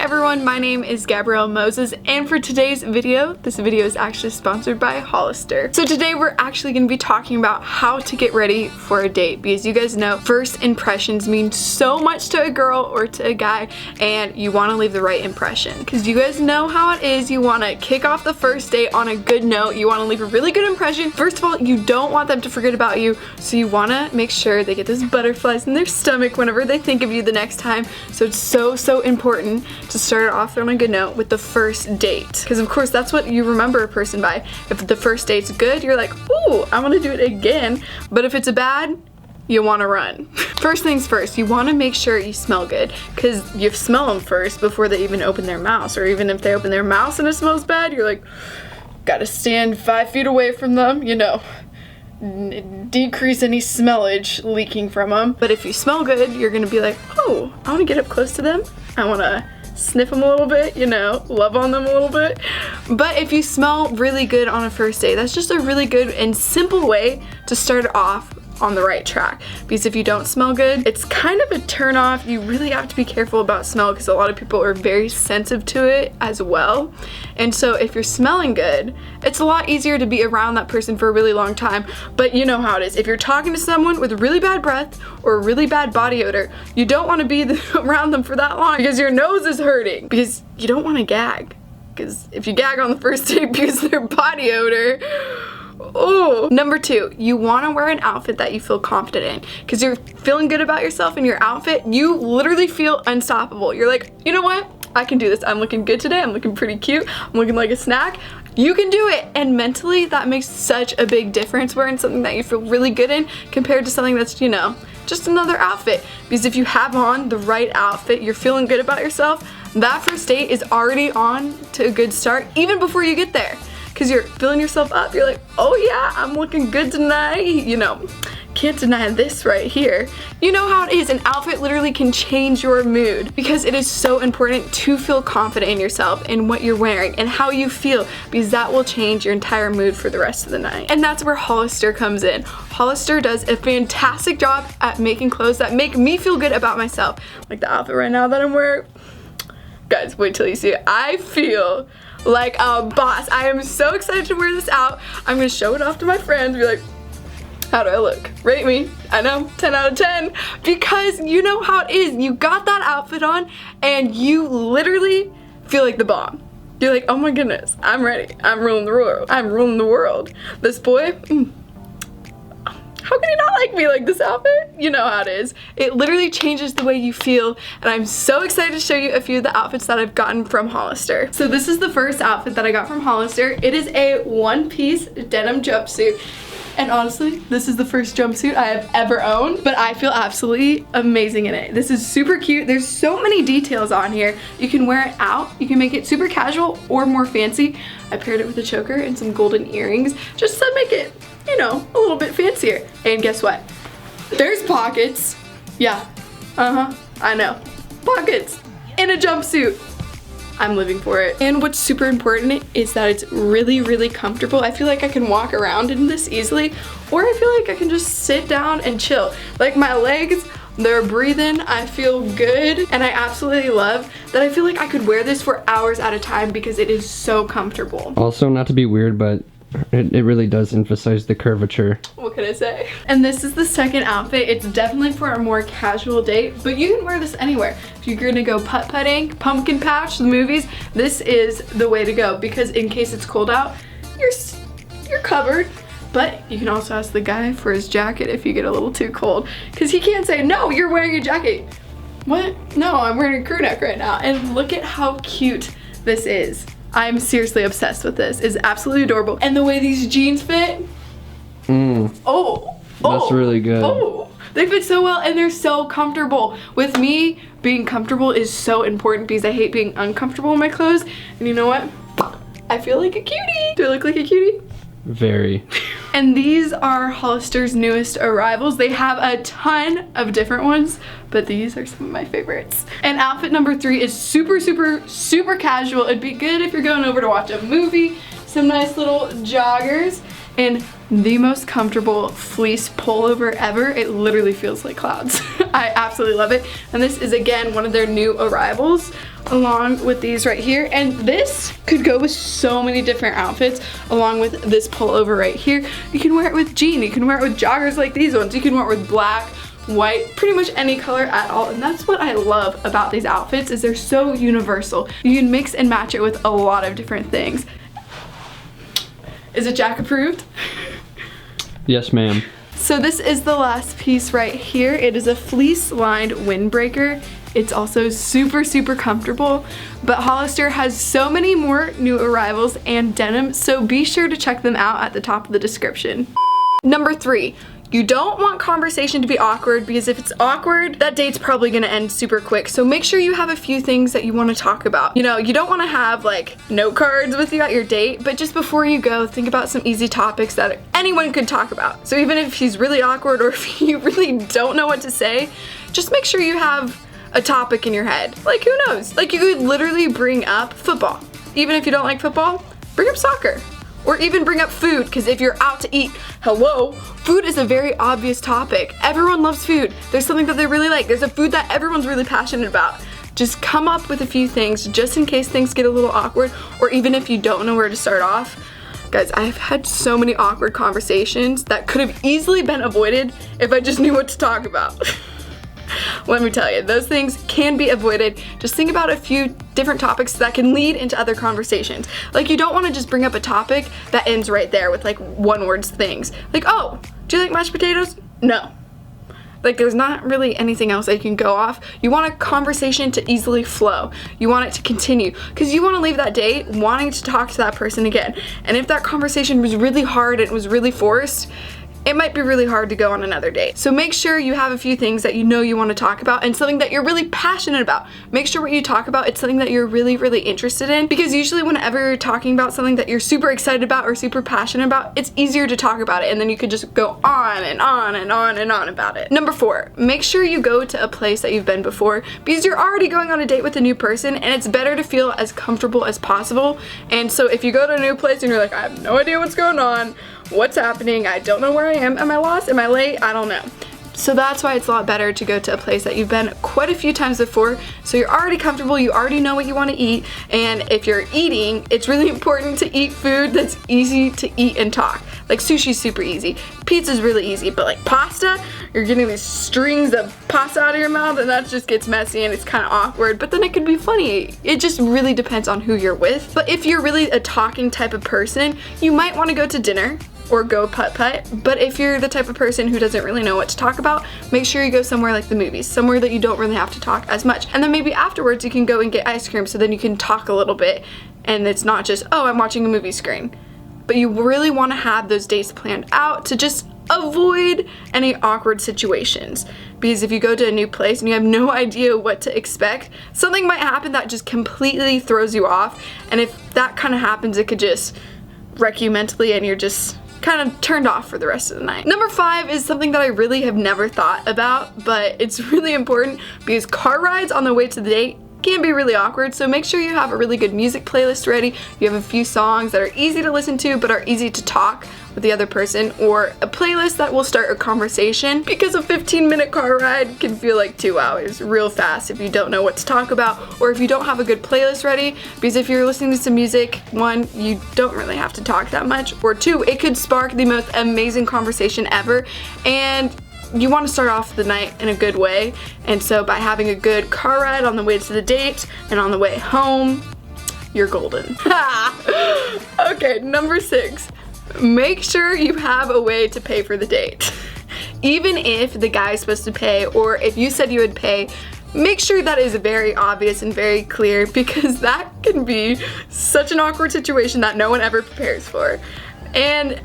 everyone, my name is Gabrielle Moses, and for today's video, this video is actually sponsored by Hollister. So today we're actually going to be talking about how to get ready for a date, because you guys know first impressions mean so much to a girl or to a guy, and you want to leave the right impression. Because you guys know how it is, you want to kick off the first date on a good note, you want to leave a really good impression. First of all, you don't want them to forget about you, so you want to make sure they get those butterflies in their stomach whenever they think of you the next time. So it's so important to start it off on a good note with the first date, because of course that's what you remember a person by. If the first date's good, you're like, ooh, I want to do it again. But if it's a bad, you want to run. First things first, you want to make sure you smell good, because you smell them first before they even open their mouths. Or even if they open their mouths and it smells bad, you're like, gotta stand 5 feet away from them, you know, decrease any smellage leaking from them. But if you smell good, you're gonna be like, oh, I want to get up close to them, I want to sniff them a little bit, you know, love on them a little bit. But if you smell really good on a first date, that's just a really good and simple way to start off on the right track. Because if you don't smell good, it's kind of a turn off. You really have to be careful about smell, because a lot of people are very sensitive to it as well. And so if you're smelling good, it's a lot easier to be around that person for a really long time. But you know how it is. If you're talking to someone with really bad breath or really bad body odor, you don't want to be around them for that long, because your nose is hurting, because you don't want to gag. Because if you gag on the first date because of their body odor, oh. Number 2, you want to wear an outfit that you feel confident in, because you're feeling good about yourself in your outfit. You literally feel unstoppable. You're like, you know what? I can do this. I'm looking good today. I'm looking pretty cute. I'm looking like a snack. You can do it. And mentally, that makes such a big difference wearing something that you feel really good in compared to something that's, you know, just another outfit. Because if you have on the right outfit, you're feeling good about yourself, that first date is already on to a good start even before you get there. Because you're filling yourself up. You're like, oh yeah, I'm looking good tonight. You know, can't deny this right here. You know how it is. An outfit literally can change your mood, because it is so important to feel confident in yourself and what you're wearing and how you feel, because that will change your entire mood for the rest of the night. And that's where Hollister comes in. Hollister does a fantastic job at making clothes that make me feel good about myself. Like the outfit right now that I'm wearing. Guys, wait till you see it. I feel like a boss. I am so excited to wear this out. I'm gonna show it off to my friends, be like, how do I look? Rate me. I know, 10 out of 10. Because you know how it is. You got that outfit on and you literally feel like the bomb. You're like, oh my goodness, I'm ready. I'm ruling the world. I'm ruling the world. This boy, how can he not like me like this outfit? You know how it is. It literally changes the way you feel, and I'm so excited to show you a few of the outfits that I've gotten from Hollister. So this is the first outfit that I got from Hollister. It is a one-piece denim jumpsuit. And honestly, this is the first jumpsuit I have ever owned, but I feel absolutely amazing in it. This is super cute. There's so many details on here. You can wear it out. You can make it super casual or more fancy. I paired it with a choker and some golden earrings just to make it, you know, a little bit fancier. And guess what? There's pockets. Yeah, I know. Pockets in a jumpsuit. I'm living for it. And what's super important is that it's really comfortable. I feel like I can walk around in this easily, or I feel like I can just sit down and chill. Like my legs, they're breathing, I feel good, and I absolutely love that I feel like I could wear this for hours at a time because it is so comfortable. Also, not to be weird, but it really does emphasize the curvature. What can I say? And this is the second outfit. It's definitely for a more casual date, but you can wear this anywhere. If you're gonna go putt-putting, pumpkin patch, the movies, this is the way to go, because in case it's cold out, you're covered. But you can also ask the guy for his jacket if you get a little too cold, because he can't say, no, you're wearing a jacket. What? No, I'm wearing a crew neck right now. And look at how cute this is. I'm seriously obsessed with this. It's absolutely adorable. And the way these jeans fit. That's really good. Oh, they fit so well and they're so comfortable. With me, being comfortable is so important, because I hate being uncomfortable in my clothes. And you know what? I feel like a cutie. Do I look like a cutie? Very. And these are Hollister's newest arrivals. They have a ton of different ones, but these are some of my favorites. And outfit number 3 is super casual. It'd be good if you're going over to watch a movie, some nice little joggers, and the most comfortable fleece pullover ever. It literally feels like clouds. I absolutely love it. And this is, again, one of their new arrivals. along with these right here. And this could go with so many different outfits along with this pullover right here. You can wear it with jean, you can wear it with joggers like these ones, you can wear it with black, white, pretty much any color at all. And that's what I love about these outfits, is they're so universal. You can mix and match it with a lot of different things. Is it Jack approved? Yes, ma'am. So this is the last piece right here. It is a fleece lined windbreaker. It's also super, super comfortable, but Hollister has so many more new arrivals and denim, so be sure to check them out at the top of the description. Number 3. You don't want conversation to be awkward, because if it's awkward, that date's probably gonna end super quick. So make sure you have a few things that you wanna talk about. You know, you don't wanna have like note cards with you at your date, but just before you go, think about some easy topics that anyone could talk about. So even if he's really awkward or if you really don't know what to say, just make sure you have a topic in your head. Like, who knows? Like, you could literally bring up football. Even if you don't like football, bring up soccer. Or even bring up food, because if you're out to eat, hello, food is a very obvious topic. Everyone loves food. There's something that they really like. There's a food that everyone's really passionate about. Just come up with a few things just in case things get a little awkward, or even if you don't know where to start off. Guys, I've had so many awkward conversations that could have easily been avoided if I just knew what to talk about. Let me tell you, those things can be avoided. Just think about a few different topics that can lead into other conversations. Like, you don't want to just bring up a topic that ends right there with like one-word things. Like, oh, do you like mashed potatoes? No. Like, there's not really anything else that you can go off. You want a conversation to easily flow. You want it to continue, because you want to leave that date wanting to talk to that person again. And if that conversation was really hard and it was really forced, it might be really hard to go on another date. So make sure you have a few things that you know you want to talk about and something that you're really passionate about. Make sure what you talk about, it's something that you're really, really interested in, because usually whenever you're talking about something that you're super excited about or super passionate about, it's easier to talk about it, and then you could just go on and on and on and on about it. Number 4, make sure you go to a place that you've been before, because you're already going on a date with a new person, and it's better to feel as comfortable as possible. And so if you go to a new place and you're like, I have no idea what's going on, what's happening, I don't know where I am I lost, am I late, I don't know. So that's why it's a lot better to go to a place that you've been quite a few times before, so you're already comfortable, you already know what you want to eat, and if you're eating, it's really important to eat food that's easy to eat and talk. Like, sushi's super easy, pizza's really easy, but like pasta, you're getting these strings of pasta out of your mouth, and that just gets messy and it's kind of awkward, but then it could be funny. It just really depends on who you're with. But if you're really a talking type of person, you might want to go to dinner or go putt-putt, but if you're the type of person who doesn't really know what to talk about, make sure you go somewhere like the movies, somewhere that you don't really have to talk as much. And then maybe afterwards you can go and get ice cream, so then you can talk a little bit, and it's not just, oh, I'm watching a movie screen. But you really want to have those dates planned out to just avoid any awkward situations, because if you go to a new place and you have no idea what to expect, something might happen that just completely throws you off, and if that kind of happens, it could just wreck you mentally and you're just kind of turned off for the rest of the night. Number 5 is something that I really have never thought about, but it's really important, because car rides on the way to the date can be really awkward, so make sure you have a really good music playlist ready. You have a few songs that are easy to listen to but are easy to talk with the other person, or a playlist that will start a conversation, because a 15-minute car ride can feel like 2 hours real fast if you don't know what to talk about, or if you don't have a good playlist ready, because if you're listening to some music, 1, you don't really have to talk that much, or 2, it could spark the most amazing conversation ever, and you want to start off the night in a good way. And so by having a good car ride on the way to the date and on the way home, you're golden. Okay, number 6. Make sure you have a way to pay for the date. Even if the guy is supposed to pay, or if you said you would pay, make sure that is very obvious and very clear, because that can be such an awkward situation that no one ever prepares for. And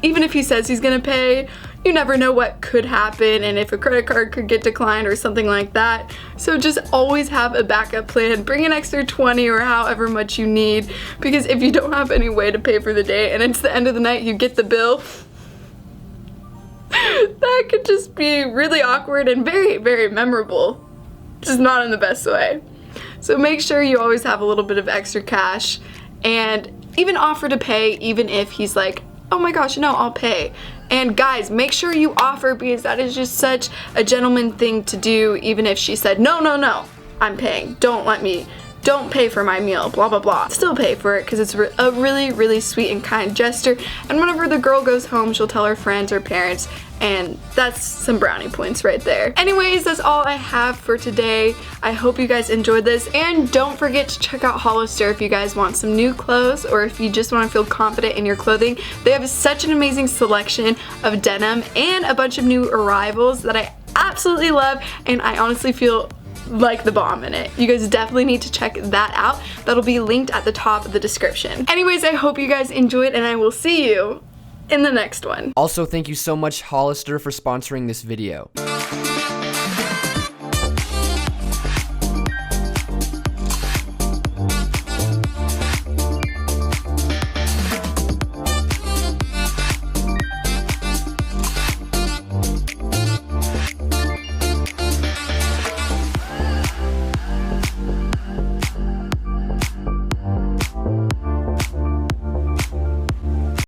even if he says he's gonna pay, you never know what could happen, and if a credit card could get declined or something like that. So just always have a backup plan. Bring an extra 20 or however much you need, because if you don't have any way to pay for the day and it's the end of the night, you get the bill, that could just be really awkward and very, very memorable. Just not in the best way. So make sure you always have a little bit of extra cash, and even offer to pay even if he's like, oh my gosh, no, I'll pay. And guys, make sure you offer, because that is just such a gentleman thing to do, even if she said, no, no, no, I'm paying. Don't let me don't pay for my meal, blah blah blah. Still pay for it because it's a really, really sweet and kind gesture. And whenever the girl goes home, she'll tell her friends or parents, and that's some brownie points right there. Anyways, that's all I have for today. I hope you guys enjoyed this, and don't forget to check out Hollister if you guys want some new clothes or if you just want to feel confident in your clothing. They have such an amazing selection of denim and a bunch of new arrivals that I absolutely love, and I honestly feel like the bomb in it. You guys definitely need to check that out. That'll be linked at the top of the description. Anyways, I hope you guys enjoyed, and I will see you in the next one. Also, thank you so much, Hollister, for sponsoring this video.